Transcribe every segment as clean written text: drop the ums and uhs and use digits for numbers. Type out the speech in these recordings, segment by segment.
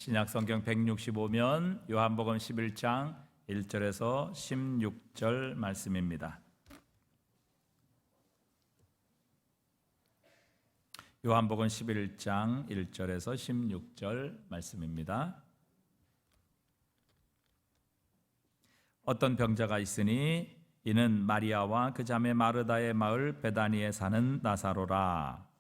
신약성경 165면 요한복음 11장 1절에서 16절 말씀입니다. 요한복음 11장 1절에서 16절 말씀입니다. 어떤 병자가 있으니 이는 마리아와 그 자매 마르다의 마을 베다니에 사는 나사로라.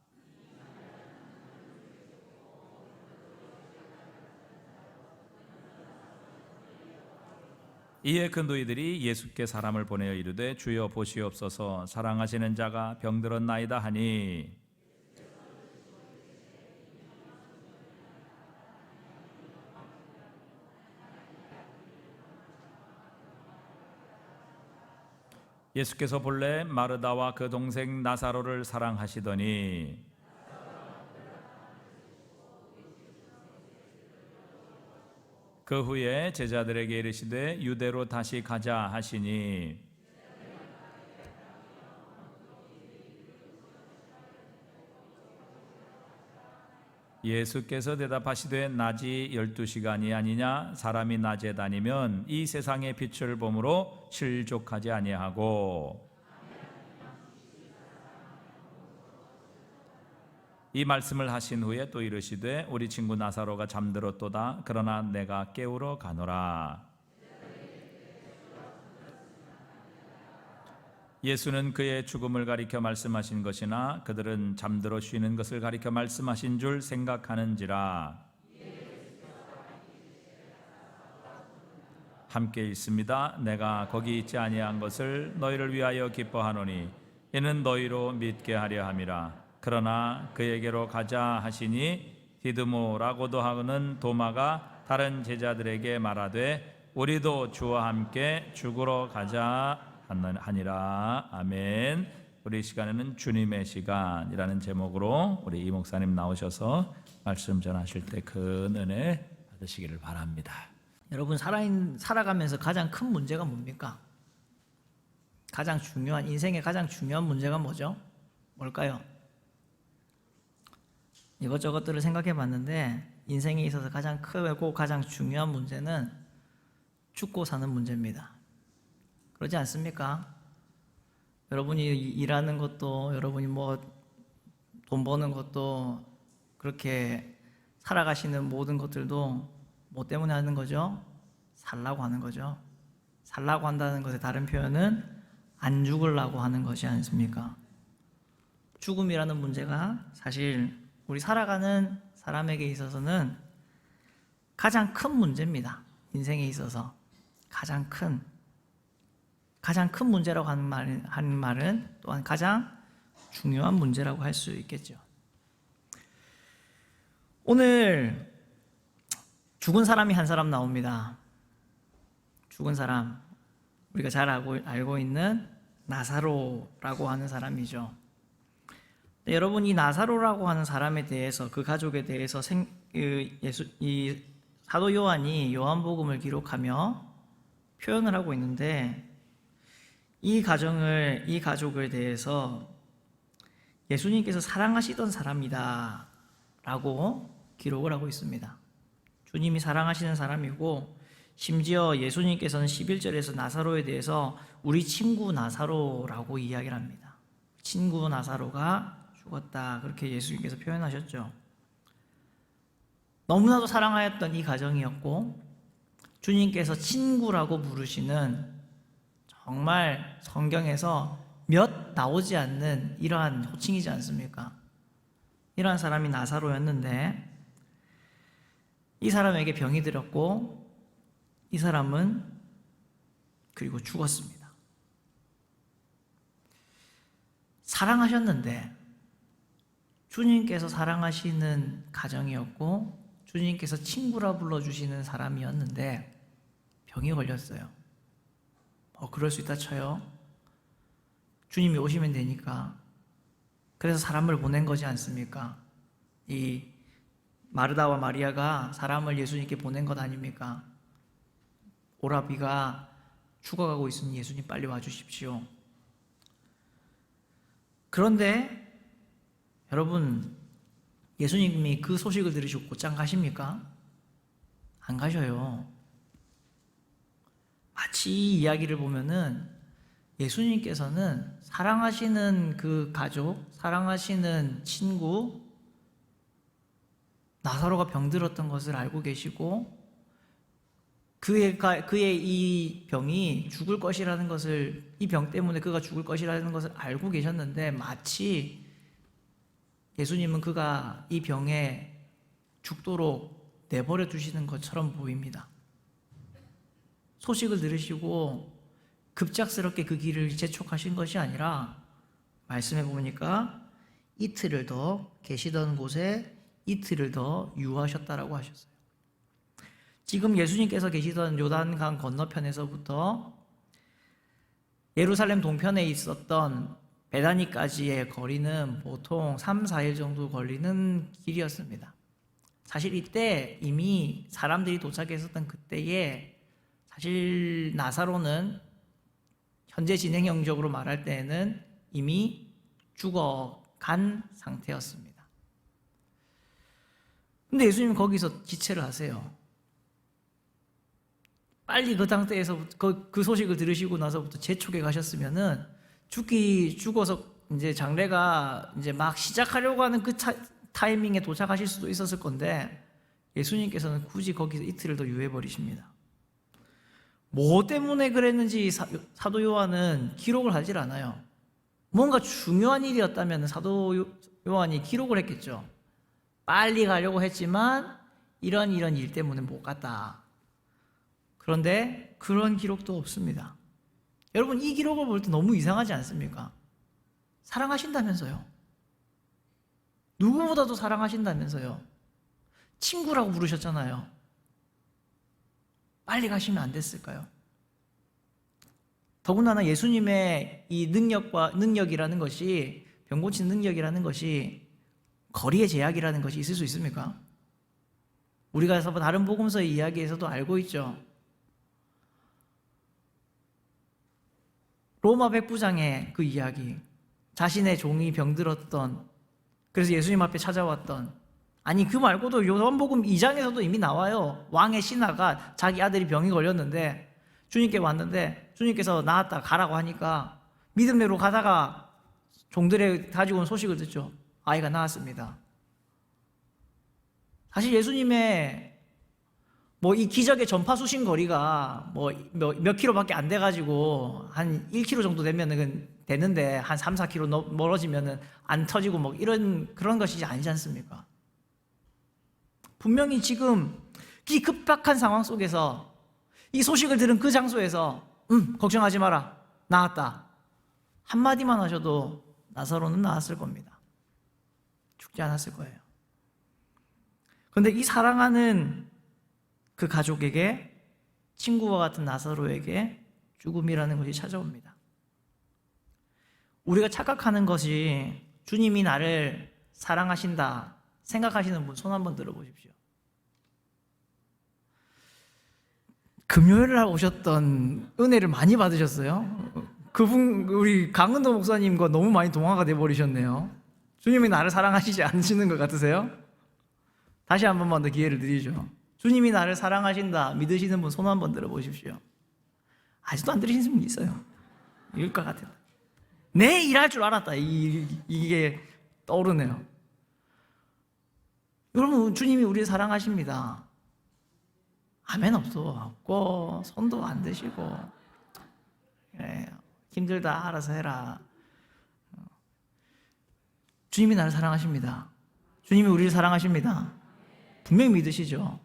이에 그 너희들이 예수께 사람을 보내어 이르되 주여 보시옵소서 사랑하시는 자가 병들었나이다 하니 예수께서 본래 마르다와 그 동생 나사로를 사랑하시더니 그 후에 제자들에게 이르시되 유대로 다시 가자 하시니 예수께서 대답하시되 낮이 12시간이 아니냐 사람이 낮에 다니면 이 세상의 빛을 보므로 실족하지 아니하고 이 말씀을 하신 후에 또 이르시되 우리 친구 나사로가 잠들었도다 그러나 내가 깨우러 가노라. 예수는 그의 죽음을 가리켜 말씀하신 것이나 그들은 잠들어 쉬는 것을 가리켜 말씀하신 줄 생각하는지라. 함께 있습니다. 내가 거기 있지 아니한 것을 너희를 위하여 기뻐하노니 이는 너희로 믿게 하려 함이라. 그러나 그에게로 가자 하시니 디드모라고도 하는 도마가 다른 제자들에게 말하되 우리도 주와 함께 죽으러 가자 하니라. 아멘. 우리 시간에는 주님의 시간이라는 제목으로 우리 이 목사님 나오셔서 말씀 전하실 때 큰 은혜 받으시기를 바랍니다. 여러분 살아가면서 가장 큰 문제가 뭡니까? 인생의 가장 중요한 문제가 뭐죠? 뭘까요? 이것저것들을 생각해 봤는데 인생에 있어서 가장 크고 가장 중요한 문제는 죽고 사는 문제입니다. 그러지 않습니까? 여러분이 일하는 것도 여러분이 돈 버는 것도 그렇게 살아가시는 모든 것들도 뭐 때문에 하는 거죠? 살라고 하는 거죠. 살라고 한다는 것의 다른 표현은 안 죽으려고 하는 것이 아니십니까? 죽음이라는 문제가 사실 우리 살아가는 사람에게 있어서는 가장 큰 문제입니다. 인생에 있어서 가장 큰 문제라고 하는 말은 또한 가장 중요한 문제라고 할 수 있겠죠. 오늘 죽은 사람이 한 사람 나옵니다. 죽은 사람, 우리가 잘 알고 있는 나사로라고 하는 사람이죠. 여러분, 이 나사로라고 하는 사람에 대해서, 그 가족에 대해서 이 사도 요한이 요한복음을 기록하며 표현을 하고 있는데, 이 가족을 대해서 예수님께서 사랑하시던 사람이다 라고 기록을 하고 있습니다. 주님이 사랑하시는 사람이고, 심지어 예수님께서는 11절에서 나사로에 대해서 우리 친구 나사로라고 이야기를 합니다. 친구 나사로가 죽었다, 그렇게 예수님께서 표현하셨죠. 너무나도 사랑하였던 이 가정이었고, 주님께서 친구라고 부르시는 정말 성경에서 몇 나오지 않는 이러한 호칭이지 않습니까? 이러한 사람이 나사로였는데, 이 사람에게 병이 들었고, 이 사람은 그리고 죽었습니다. 사랑하셨는데, 주님께서 사랑하시는 가정이었고, 주님께서 친구라 불러주시는 사람이었는데 병이 걸렸어요. 그럴 수 있다 쳐요. 주님이 오시면 되니까. 그래서 사람을 보낸 거지 않습니까? 이 마르다와 마리아가 사람을 예수님께 보낸 것 아닙니까? 오라비가 죽어가고 있으니 예수님 빨리 와주십시오. 그런데 여러분, 예수님이 그 소식을 들으시고 곧장 가십니까? 안 가셔요. 마치 이 이야기를 보면은 예수님께서는 사랑하시는 그 가족, 사랑하시는 친구, 나사로가 병들었던 것을 알고 계시고 그의 이 병이 죽을 것이라는 것을, 이 병 때문에 그가 죽을 것이라는 것을 알고 계셨는데 마치 예수님은 그가 이 병에 죽도록 내버려 두시는 것처럼 보입니다. 소식을 들으시고 급작스럽게 그 길을 재촉하신 것이 아니라 말씀해 보니까 이틀을 더 계시던 곳에 이틀을 더 유하셨다라고 하셨어요. 지금 예수님께서 계시던 요단강 건너편에서부터 예루살렘 동편에 있었던 베다니까지의 거리는 보통 3, 4일 정도 걸리는 길이었습니다. 사실 이때 이미 사람들이 도착했었던 그때에 사실 나사로는 현재 진행형적으로 말할 때에는 이미 죽어간 상태였습니다. 근데 예수님은 거기서 지체를 하세요. 빨리 그 상태에서 그 소식을 들으시고 나서부터 재촉에 가셨으면은 죽어서 이제 장례가 이제 막 시작하려고 하는 그 타이밍에 도착하실 수도 있었을 건데 예수님께서는 굳이 거기서 이틀을 더 유해 버리십니다. 뭐 때문에 그랬는지 사도 요한은 기록을 하질 않아요. 뭔가 중요한 일이었다면 사도 요한이 기록을 했겠죠. 빨리 가려고 했지만 이런 일 때문에 못 갔다. 그런데 그런 기록도 없습니다. 여러분, 이 기록을 볼 때 너무 이상하지 않습니까? 사랑하신다면서요. 누구보다도 사랑하신다면서요. 친구라고 부르셨잖아요. 빨리 가시면 안 됐을까요? 더군다나 예수님의 이 능력이라는 것이, 병 고치는 능력이라는 것이 거리의 제약이라는 것이 있을 수 있습니까? 우리가 다른 복음서의 이야기에서도 알고 있죠. 로마 백부장의 그 이야기, 자신의 종이 병들었던, 그래서 예수님 앞에 찾아왔던, 아니 그 말고도 요한복음 2장에서도 이미 나와요. 왕의 신하가 자기 아들이 병이 걸렸는데 주님께 왔는데 주님께서 나았다 가라고 하니까 믿음대로 가다가 종들의 가지고 온 소식을 듣죠. 아이가 나았습니다. 사실 예수님의 이 기적의 전파 수신 거리가 몇 킬로밖에 안 돼가지고 한 1킬로 정도 되는데 한 3, 4킬로 멀어지면은 안 터지고 이런 그런 것이 아니지 않습니까? 분명히 지금 이 급박한 상황 속에서 이 소식을 들은 그 장소에서 걱정하지 마라, 나았다 한마디만 하셔도 나사로는 나았을 겁니다. 죽지 않았을 거예요. 그런데 이 사랑하는 그 가족에게, 친구와 같은 나사로에게 죽음이라는 것이 찾아옵니다. 우리가 착각하는 것이 주님이 나를 사랑하신다 생각하시는 분 손 한번 들어보십시오. 금요일 날 오셨던 은혜를 많이 받으셨어요? 그분, 우리 강은도 목사님과 너무 많이 동화가 돼버리셨네요. 주님이 나를 사랑하시지 않으시는 것 같으세요? 다시 한 번만 더 기회를 드리죠. 주님이 나를 사랑하신다 믿으시는 분 손 한번 들어보십시오. 아직도 안 들으시는 분 있어요. 이럴 것 같아요. 내 일할 줄 알았다. 이게 떠오르네요. 여러분, 주님이 우리를 사랑하십니다. 아멘 없고 손도 안 드시고 그래, 힘들다 알아서 해라. 주님이 나를 사랑하십니다. 주님이 우리를 사랑하십니다. 분명히 믿으시죠.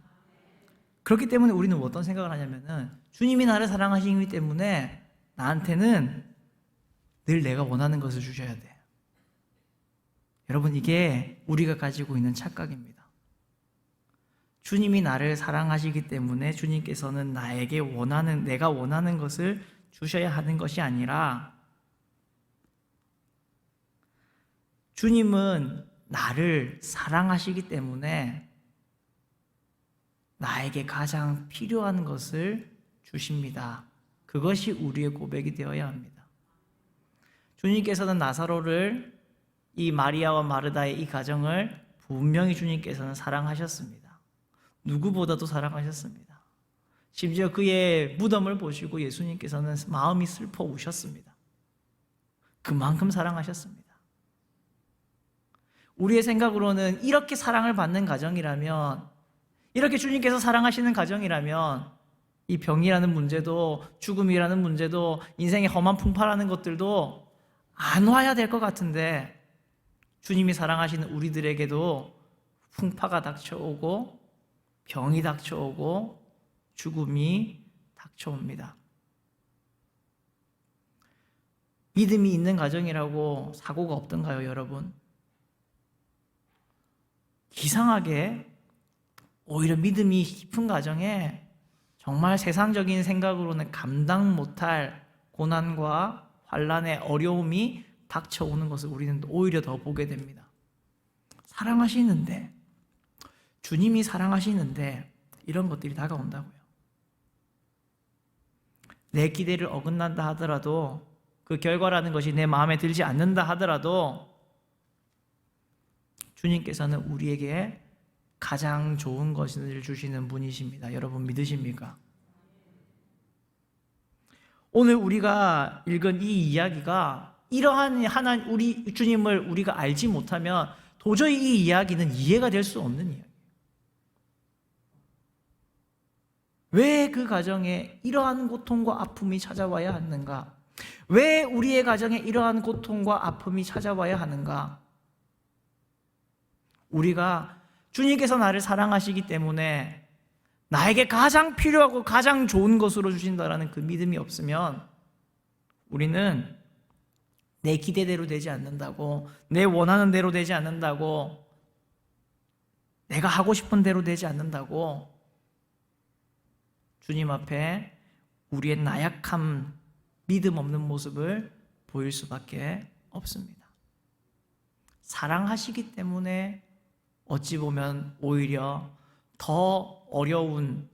그렇기 때문에 우리는 어떤 생각을 하냐면은 주님이 나를 사랑하시기 때문에 나한테는 늘 내가 원하는 것을 주셔야 돼. 여러분, 이게 우리가 가지고 있는 착각입니다. 주님이 나를 사랑하시기 때문에 주님께서는 나에게 내가 원하는 것을 주셔야 하는 것이 아니라 주님은 나를 사랑하시기 때문에 나에게 가장 필요한 것을 주십니다. 그것이 우리의 고백이 되어야 합니다. 주님께서는 나사로를, 이 마리아와 마르다의 이 가정을 분명히 주님께서는 사랑하셨습니다. 누구보다도 사랑하셨습니다. 심지어 그의 무덤을 보시고 예수님께서는 마음이 슬퍼 우셨습니다. 그만큼 사랑하셨습니다. 우리의 생각으로는 이렇게 사랑을 받는 가정이라면, 이렇게 주님께서 사랑하시는 가정이라면 이 병이라는 문제도, 죽음이라는 문제도, 인생의 험한 풍파라는 것들도 안 와야 될 것 같은데, 주님이 사랑하시는 우리들에게도 풍파가 닥쳐오고 병이 닥쳐오고 죽음이 닥쳐옵니다. 믿음이 있는 가정이라고 사고가 없던가요, 여러분? 이상하게 오히려 믿음이 깊은 가정에 정말 세상적인 생각으로는 감당 못할 고난과 환난의 어려움이 닥쳐오는 것을 우리는 오히려 더 보게 됩니다. 사랑하시는데, 주님이 사랑하시는데 이런 것들이 다가온다고요. 내 기대를 어긋난다 하더라도, 그 결과라는 것이 내 마음에 들지 않는다 하더라도 주님께서는 우리에게 가장 좋은 것을 주시는 분이십니다. 여러분 믿으십니까? 오늘 우리가 읽은 이 이야기가 이러한 하나님, 우리 주님을 우리가 알지 못하면 도저히 이 이야기는 이해가 될 수 없는 이야기예요. 왜 그 가정에 이러한 고통과 아픔이 찾아와야 하는가? 왜 우리의 가정에 이러한 고통과 아픔이 찾아와야 하는가? 우리가 주님께서 나를 사랑하시기 때문에 나에게 가장 필요하고 가장 좋은 것으로 주신다라는 그 믿음이 없으면 우리는 내 기대대로 되지 않는다고, 내 원하는 대로 되지 않는다고, 내가 하고 싶은 대로 되지 않는다고 주님 앞에 우리의 나약함, 믿음 없는 모습을 보일 수밖에 없습니다. 사랑하시기 때문에 어찌 보면 오히려 더 어려운,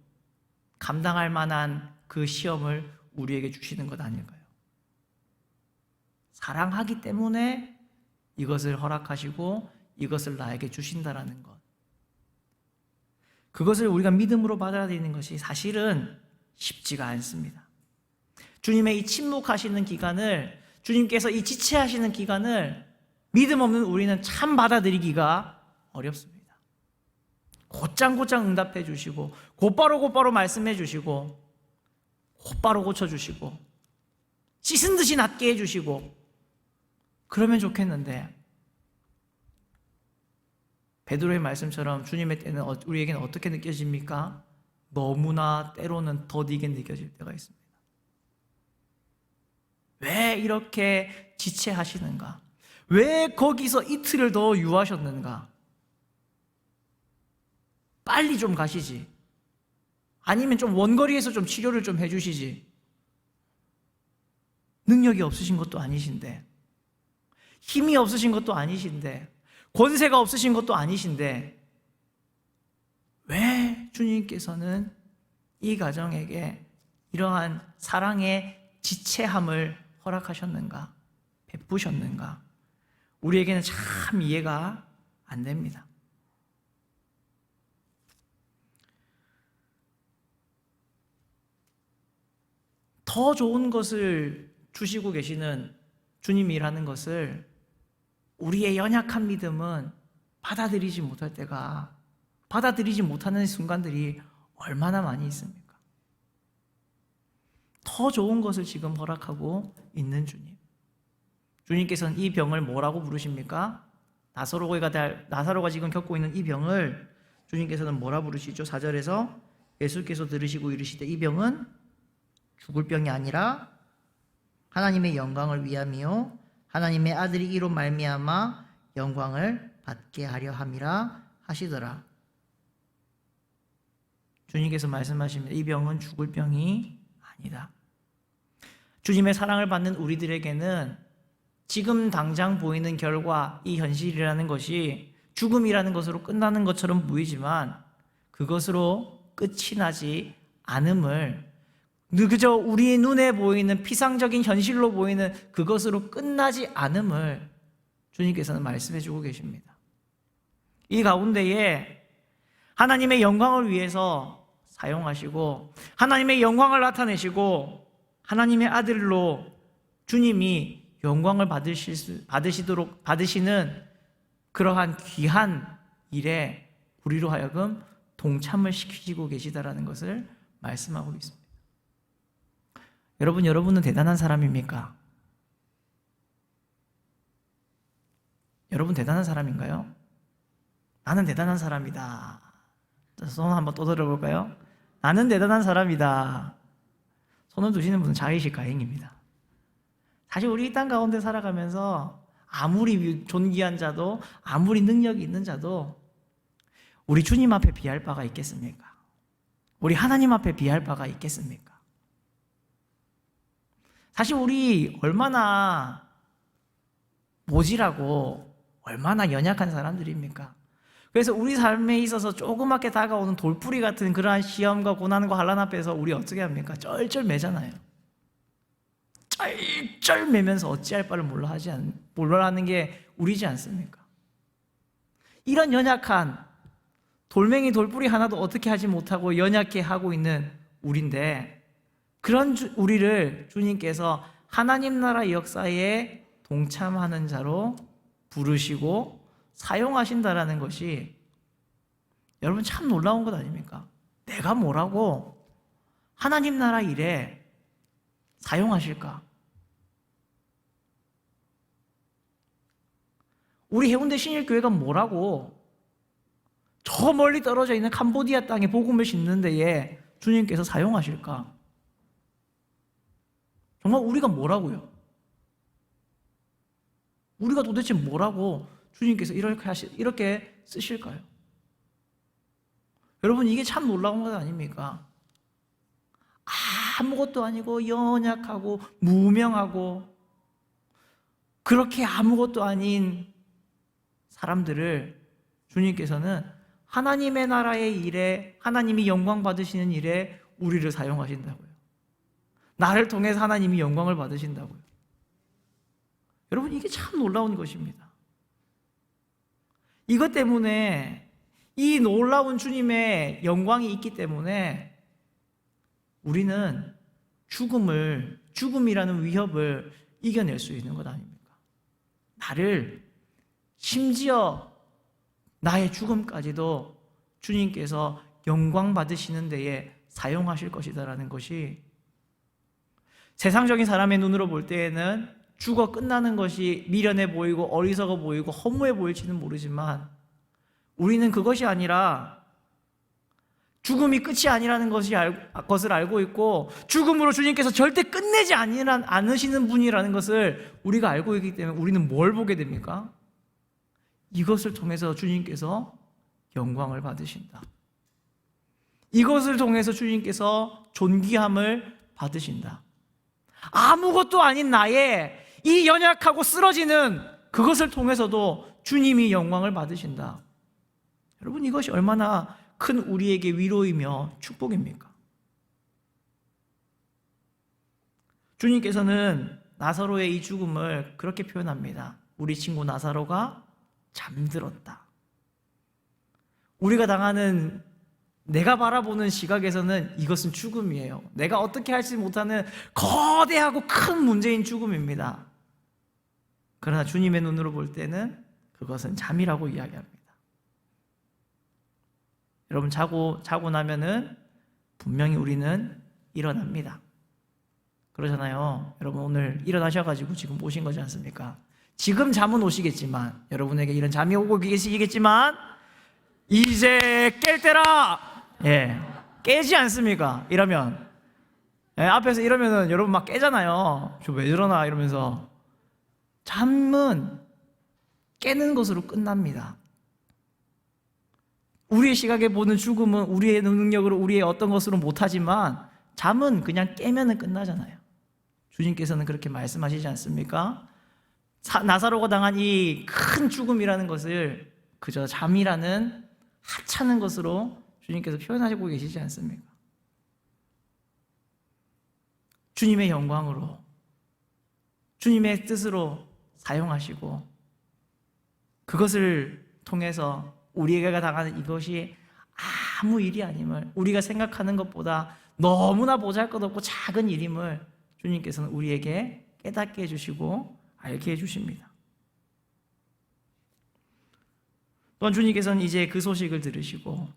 감당할 만한 그 시험을 우리에게 주시는 것 아닐까요? 사랑하기 때문에 이것을 허락하시고 이것을 나에게 주신다라는 것, 그것을 우리가 믿음으로 받아들이는 것이 사실은 쉽지가 않습니다. 주님의 이 침묵하시는 기간을, 주님께서 이 지체하시는 기간을 믿음 없는 우리는 참 받아들이기가 어렵습니다. 곧장 응답해 주시고, 곧바로 말씀해 주시고, 곧바로 고쳐주시고, 씻은 듯이 낫게 해주시고, 그러면 좋겠는데, 베드로의 말씀처럼 주님의 때는 우리에게는 어떻게 느껴집니까? 너무나 때로는 더디게 느껴질 때가 있습니다. 왜 이렇게 지체하시는가? 왜 거기서 이틀을 더 유하셨는가? 빨리 좀 가시지. 아니면 좀 원거리에서 좀 치료를 좀 해주시지. 능력이 없으신 것도 아니신데, 힘이 없으신 것도 아니신데, 권세가 없으신 것도 아니신데, 왜 주님께서는 이 가정에게 이러한 사랑의 지체함을 허락하셨는가? 베푸셨는가? 우리에게는 참 이해가 안 됩니다. 더 좋은 것을 주시고 계시는 주님이라는 것을 우리의 연약한 믿음은 받아들이지 못할 때가, 받아들이지 못하는 순간들이 얼마나 많이 있습니까? 더 좋은 것을 지금 허락하고 있는 주님. 주님께서는 이 병을 뭐라고 부르십니까? 나사로가 지금 겪고 있는 이 병을 주님께서는 뭐라 부르시죠? 4절에서 예수께서 들으시고 이르시되 이 병은 죽을 병이 아니라 하나님의 영광을 위함이요 하나님의 아들이 이로 말미암아 영광을 받게 하려 함이라 하시더라. 주님께서 말씀하십니다. 이 병은 죽을 병이 아니다. 주님의 사랑을 받는 우리들에게는 지금 당장 보이는 결과, 이 현실이라는 것이 죽음이라는 것으로 끝나는 것처럼 보이지만 그것으로 끝이 나지 않음을, 그저 우리 눈에 보이는 피상적인 현실로 보이는 그것으로 끝나지 않음을 주님께서는 말씀해 주고 계십니다. 이 가운데에 하나님의 영광을 위해서 사용하시고 하나님의 영광을 나타내시고 하나님의 아들로 주님이 영광을 받으시는 그러한 귀한 일에 우리로 하여금 동참을 시키시고 계시다라는 것을 말씀하고 있습니다. 여러분은 대단한 사람입니까? 여러분 대단한 사람인가요? 나는 대단한 사람이다. 손 한번 또 들어볼까요? 나는 대단한 사람이다. 손을 드시는 분은 자의식 가행입니다. 사실 우리 이 땅 가운데 살아가면서 아무리 존귀한 자도 아무리 능력이 있는 자도 우리 주님 앞에 비할 바가 있겠습니까? 우리 하나님 앞에 비할 바가 있겠습니까? 사실 우리 얼마나 모질하고 얼마나 연약한 사람들입니까? 그래서 우리 삶에 있어서 조그맣게 다가오는 돌뿌리 같은 그러한 시험과 고난과 환난 앞에서 우리 어떻게 합니까? 쩔쩔매잖아요. 쩔쩔매면서 어찌할 바를 몰라 하는 게 우리지 않습니까? 이런 연약한 돌멩이 돌뿌리 하나도 어떻게 하지 못하고 연약해 하고 있는 우리인데, 그런 우리를 주님께서 하나님 나라 역사에 동참하는 자로 부르시고 사용하신다라는 것이 여러분 참 놀라운 것 아닙니까? 내가 뭐라고 하나님 나라 일에 사용하실까? 우리 해운대 신일교회가 뭐라고 저 멀리 떨어져 있는 캄보디아 땅에 복음을 심는 데에 주님께서 사용하실까? 정말 우리가 뭐라고요? 우리가 도대체 뭐라고 주님께서 이렇게 쓰실까요? 여러분, 이게 참 놀라운 것 아닙니까? 아무것도 아니고 연약하고 무명하고 그렇게 아무것도 아닌 사람들을 주님께서는 하나님의 나라의 일에, 하나님이 영광 받으시는 일에 우리를 사용하신다고요. 나를 통해서 하나님이 영광을 받으신다고요. 여러분, 이게 참 놀라운 것입니다. 이것 때문에, 이 놀라운 주님의 영광이 있기 때문에 우리는 죽음이라는 위협을 이겨낼 수 있는 것 아닙니까? 나를, 심지어 나의 죽음까지도 주님께서 영광 받으시는 데에 사용하실 것이다라는 것이, 세상적인 사람의 눈으로 볼 때에는 죽어 끝나는 것이 미련해 보이고 어리석어 보이고 허무해 보일지는 모르지만, 우리는 그것이 아니라 죽음이 끝이 아니라는 것을 알고 있고, 죽음으로 주님께서 절대 끝내지 않으시는 분이라는 것을 우리가 알고 있기 때문에 우리는 뭘 보게 됩니까? 이것을 통해서 주님께서 영광을 받으신다. 이것을 통해서 주님께서 존귀함을 받으신다. 아무것도 아닌 나의 이 연약하고 쓰러지는 그것을 통해서도 주님이 영광을 받으신다. 여러분, 이것이 얼마나 큰 우리에게 위로이며 축복입니까? 주님께서는 나사로의 이 죽음을 그렇게 표현합니다. 우리 친구 나사로가 잠들었다. 우리가 당하는, 내가 바라보는 시각에서는 이것은 죽음이에요. 내가 어떻게 할지 못하는 거대하고 큰 문제인 죽음입니다. 그러나 주님의 눈으로 볼 때는 그것은 잠이라고 이야기합니다. 여러분, 자고 나면은 분명히 우리는 일어납니다. 그러잖아요. 여러분, 오늘 일어나셔가지고 지금 오신 거지 않습니까? 지금 잠은 오시겠지만, 여러분에게 이런 잠이 오고 계시겠지만, 이제 깰 때라! 깨지 않습니까? 이러면. 앞에서 이러면은 여러분 막 깨잖아요. 저 왜 저러나 이러면서. 잠은 깨는 것으로 끝납니다. 우리의 시각에 보는 죽음은 우리의 능력으로, 우리의 어떤 것으로 못하지만, 잠은 그냥 깨면은 끝나잖아요. 주님께서는 그렇게 말씀하시지 않습니까? 나사로가 당한 이 큰 죽음이라는 것을 그저 잠이라는 하찮은 것으로 주님께서 표현하시고 계시지 않습니까? 주님의 영광으로, 주님의 뜻으로 사용하시고, 그것을 통해서 우리에게 당하는 이것이 아무 일이 아님을, 우리가 생각하는 것보다 너무나 보잘것없고 작은 일임을 주님께서는 우리에게 깨닫게 해주시고 알게 해주십니다. 또한 주님께서는 이제 그 소식을 들으시고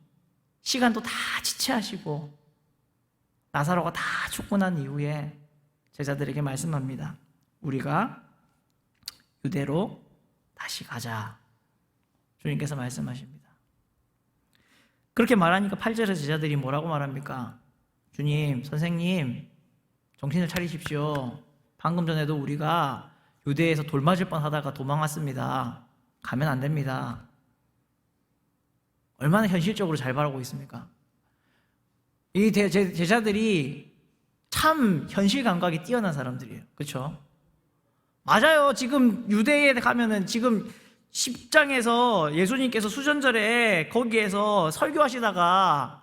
시간도 다 지체하시고 나사로가 다 죽고 난 이후에 제자들에게 말씀합니다. 우리가 유대로 다시 가자. 주님께서 말씀하십니다. 그렇게 말하니까 8절에 제자들이 뭐라고 말합니까? 주님, 선생님, 정신을 차리십시오. 방금 전에도 우리가 유대에서 돌 맞을 뻔하다가 도망왔습니다. 가면 안 됩니다. 얼마나 현실적으로 잘 바라고 있습니까? 이 제자들이 참 현실 감각이 뛰어난 사람들이에요. 그렇죠? 맞아요. 지금 유대에 가면은 지금 10장에서 예수님께서 수전절에 거기에서 설교하시다가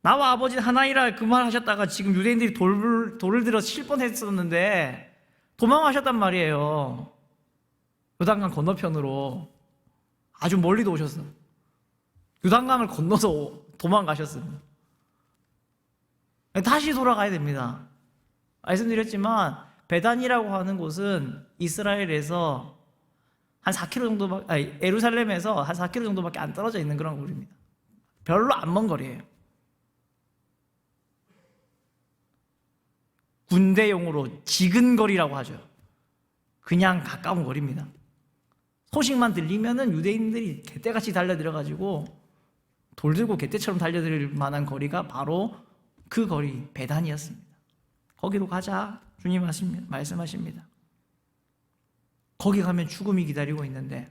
나와 아버지는 하나이라 그 말 하셨다가 지금 유대인들이 돌을 들어서 칠 뻔했었는데 도망하셨단 말이에요. 요단강 건너편으로 아주 멀리도 오셨어. 요단강을 건너서 도망가셨습니다. 다시 돌아가야 됩니다. 말씀드렸지만 베단이라고 하는 곳은 이스라엘에서 한 4km 예루살렘에서 한 4km 정도밖에 안 떨어져 있는 그런 거리입니다. 별로 안 먼 거리예요. 군대용으로 지근거리라고 하죠. 그냥 가까운 거리입니다. 소식만 들리면은 유대인들이 개떼같이 달려들어가지고 돌 들고 개떼처럼 달려들 만한 거리가 바로 그 거리 베단이었습니다. 거기로 가자 주님 말씀하십니다. 거기 가면 죽음이 기다리고 있는데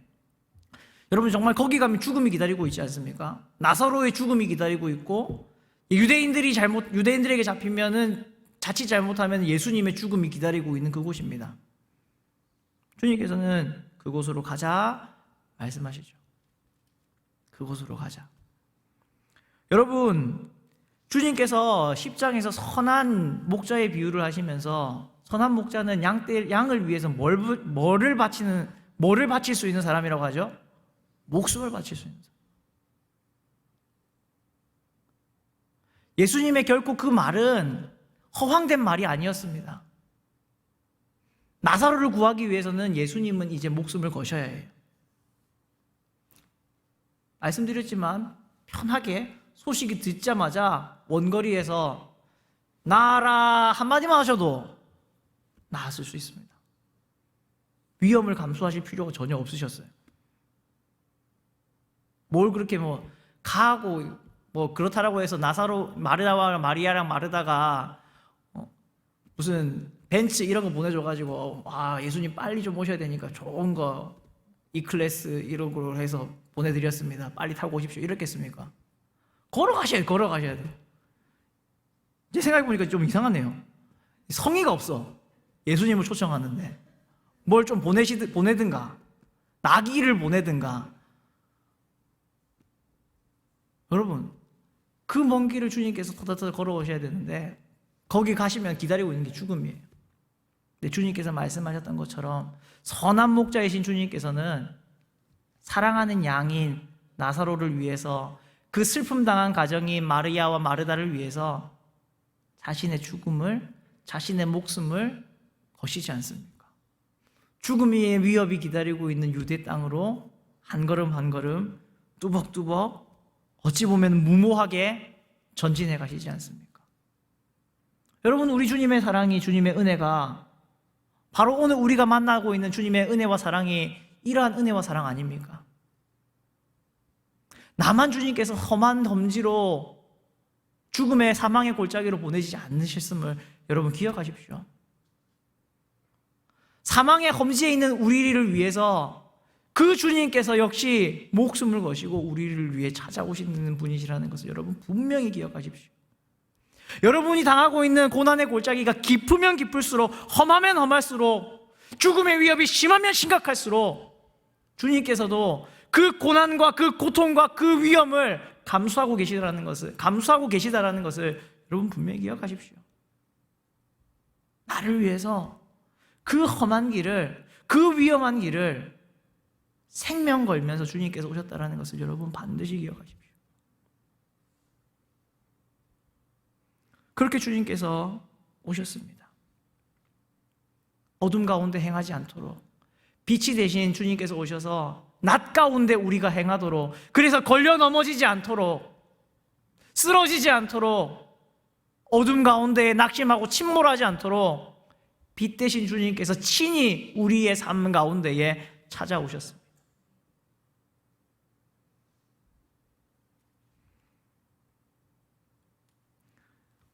여러분 정말 거기 가면 죽음이 기다리고 있지 않습니까? 나사로의 죽음이 기다리고 있고 유대인들에게 잡히면은 자칫 잘못하면 예수님의 죽음이 기다리고 있는 그곳입니다. 주님께서는 그곳으로 가자 말씀하시죠. 그곳으로 가자. 여러분 주님께서 10장에서 선한 목자의 비유를 하시면서 선한 목자는 양을 위해서 뭐를 바칠 수 있는 사람이라고 하죠? 목숨을 바칠 수 있는 사람. 예수님의 결코 그 말은 허황된 말이 아니었습니다. 나사로를 구하기 위해서는 예수님은 이제 목숨을 거셔야 해요. 말씀드렸지만 편하게 소식이 듣자마자 원거리에서 나아라 한마디만 하셔도 나았을 수 있습니다. 위험을 감수하실 필요가 전혀 없으셨어요. 뭘 그렇게 가고 그렇다라고 해서 마르다와 마리아랑 마르다가 무슨 벤츠 이런 거 보내줘가지고 예수님 빨리 좀 오셔야 되니까 좋은 거 E클래스 이런 걸로 해서 보내드렸습니다. 빨리 타고 오십시오. 이랬겠습니까? 걸어가셔야 돼요. 이제 생각해보니까 좀 이상하네요. 성의가 없어. 예수님을 초청하는데 뭘 좀 보내든가 나귀를 보내든가. 여러분 그 먼 길을 주님께서 터덜터덜 걸어오셔야 되는데 거기 가시면 기다리고 있는 게 죽음이에요. 근데 주님께서 말씀하셨던 것처럼 선한 목자이신 주님께서는 사랑하는 양인 나사로를 위해서 그 슬픔 당한 가정인 마리아와 마르다를 위해서 자신의 죽음을, 자신의 목숨을 거시지 않습니까? 죽음의 위협이 기다리고 있는 유대 땅으로 한 걸음 한 걸음 뚜벅뚜벅 어찌 보면 무모하게 전진해 가시지 않습니까? 여러분 우리 주님의 사랑이, 주님의 은혜가 바로 오늘 우리가 만나고 있는 주님의 은혜와 사랑이 이러한 은혜와 사랑 아닙니까? 나만 주님께서 험한 덤지로 죽음의 사망의 골짜기로 보내시지 않으셨음을 여러분 기억하십시오. 사망의 험지에 있는 우리를 위해서 그 주님께서 역시 목숨을 거시고 우리를 위해 찾아오시는 분이시라는 것을 여러분 분명히 기억하십시오. 여러분이 당하고 있는 고난의 골짜기가 깊으면 깊을수록, 험하면 험할수록, 죽음의 위협이 심하면 심각할수록 주님께서도 그 고난과 그 고통과 그 위험을 감수하고 계시다라는 것을 여러분 분명히 기억하십시오. 나를 위해서 그 험한 길을, 그 위험한 길을 생명 걸면서 주님께서 오셨다라는 것을 여러분 반드시 기억하십시오. 그렇게 주님께서 오셨습니다. 어둠 가운데 행하지 않도록, 빛이 대신 주님께서 오셔서 낮 가운데 우리가 행하도록, 그래서 걸려 넘어지지 않도록, 쓰러지지 않도록, 어둠 가운데 낙심하고 침몰하지 않도록 빛 대신 주님께서 친히 우리의 삶 가운데에 찾아오셨습니다.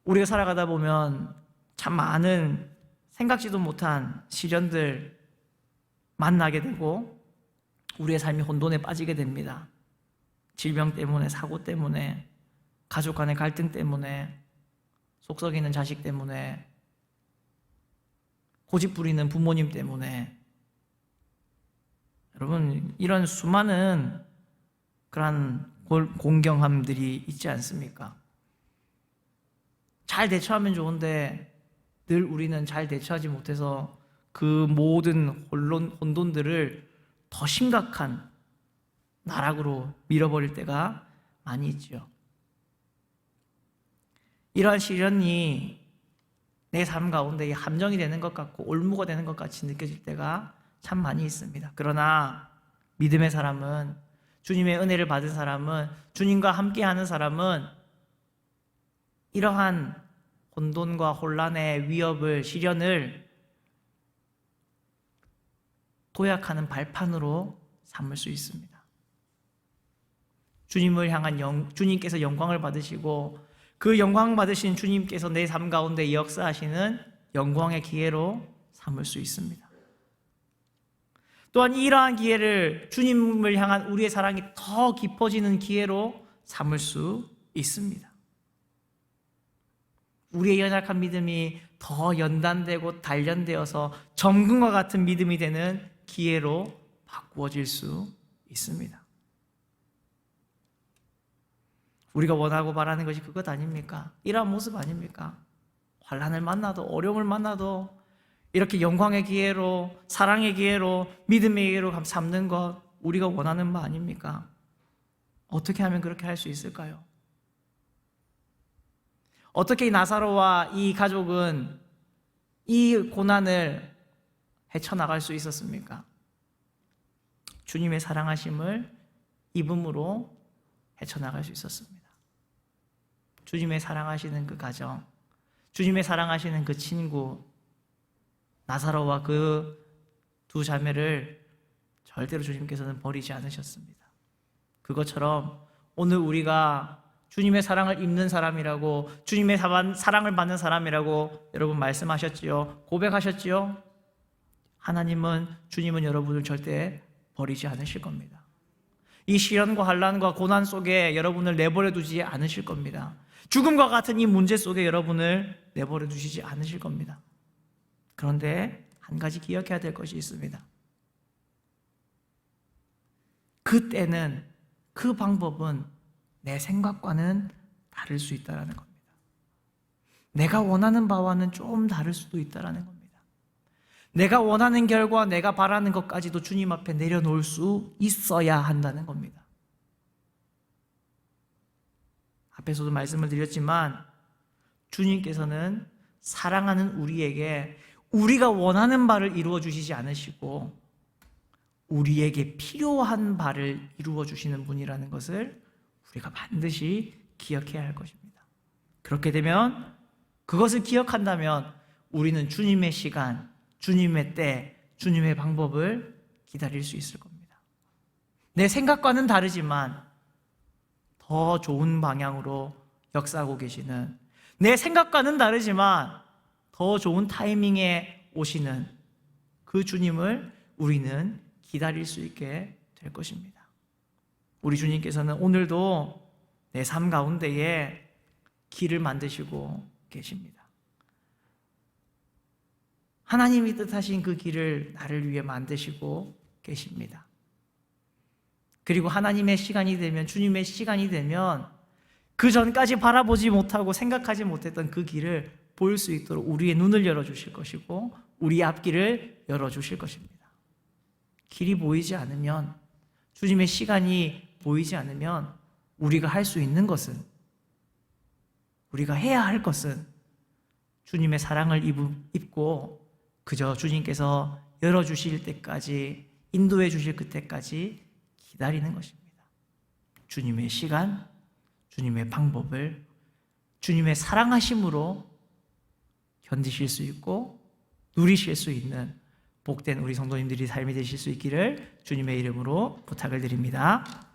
우리가 살아가다 보면 참 많은 생각지도 못한 시련들 만나게 되고 우리의 삶이 혼돈에 빠지게 됩니다. 질병 때문에, 사고 때문에, 가족 간의 갈등 때문에, 속 썩이는 자식 때문에, 고집 부리는 부모님 때문에. 여러분, 이런 수많은 그러한 공경함들이 있지 않습니까? 잘 대처하면 좋은데 늘 우리는 잘 대처하지 못해서 그 모든 혼돈들을 더 심각한 나락으로 밀어버릴 때가 많이 있죠. 이러한 시련이 내 삶 가운데 함정이 되는 것 같고 올무가 되는 것 같이 느껴질 때가 참 많이 있습니다. 그러나 믿음의 사람은, 주님의 은혜를 받은 사람은, 주님과 함께하는 사람은 이러한 혼돈과 혼란의 위협을, 시련을 도약하는 발판으로 삼을 수 있습니다. 주님을 향한 주님께서 영광을 받으시고 그 영광 받으신 주님께서 내 삶 가운데 역사하시는 영광의 기회로 삼을 수 있습니다. 또한 이러한 기회를 주님을 향한 우리의 사랑이 더 깊어지는 기회로 삼을 수 있습니다. 우리의 연약한 믿음이 더 연단되고 단련되어서 정금과 같은 믿음이 되는 기회로 바꾸어질 수 있습니다. 우리가 원하고 바라는 것이 그것 아닙니까? 이러한 모습 아닙니까? 환난을 만나도, 어려움을 만나도 이렇게 영광의 기회로, 사랑의 기회로, 믿음의 기회로 삼는 것, 우리가 원하는 바 아닙니까? 어떻게 하면 그렇게 할 수 있을까요? 어떻게 나사로와 이 가족은 이 고난을 헤쳐나갈 수 있었습니까? 주님의 사랑하심을 입음으로 헤쳐나갈 수 있었습니다. 주님의 사랑하시는 그 가정, 주님의 사랑하시는 그 친구, 나사로와 그 두 자매를 절대로 주님께서는 버리지 않으셨습니다. 그것처럼 오늘 우리가 주님의 사랑을 입는 사람이라고, 주님의 사랑을 받는 사람이라고 여러분 말씀하셨지요? 고백하셨지요? 하나님은, 주님은 여러분을 절대 버리지 않으실 겁니다. 이 시련과 환난과 고난 속에 여러분을 내버려 두지 않으실 겁니다. 죽음과 같은 이 문제 속에 여러분을 내버려 두시지 않으실 겁니다. 그런데 한 가지 기억해야 될 것이 있습니다. 그때는, 그 방법은 내 생각과는 다를 수 있다는 겁니다. 내가 원하는 바와는 좀 다를 수도 있다는 겁니다. 내가 원하는 결과, 내가 바라는 것까지도 주님 앞에 내려놓을 수 있어야 한다는 겁니다. 앞에서도 말씀을 드렸지만 주님께서는 사랑하는 우리에게 우리가 원하는 바를 이루어 주시지 않으시고 우리에게 필요한 바를 이루어 주시는 분이라는 것을 우리가 반드시 기억해야 할 것입니다. 그렇게 되면, 그것을 기억한다면 우리는 주님의 시간, 주님의 때, 주님의 방법을 기다릴 수 있을 겁니다. 내 생각과는 다르지만 더 좋은 방향으로 역사하고 계시는, 내 생각과는 다르지만 더 좋은 타이밍에 오시는 그 주님을 우리는 기다릴 수 있게 될 것입니다. 우리 주님께서는 오늘도 내 삶 가운데에 길을 만드시고 계십니다. 하나님이 뜻하신 그 길을 나를 위해 만드시고 계십니다. 그리고 하나님의 시간이 되면, 주님의 시간이 되면 그 전까지 바라보지 못하고 생각하지 못했던 그 길을 보일 수 있도록 우리의 눈을 열어주실 것이고 우리 앞길을 열어주실 것입니다. 길이 보이지 않으면, 주님의 시간이 보이지 않으면 우리가 할 수 있는 것은 우리가 해야 할 것은 주님의 사랑을 입고 그저 주님께서 열어주실 때까지, 인도해 주실 그때까지 기다리는 것입니다. 주님의 시간, 주님의 방법을 주님의 사랑하심으로 견디실 수 있고 누리실 수 있는 복된 우리 성도님들이 삶이 되실 수 있기를 주님의 이름으로 부탁을 드립니다.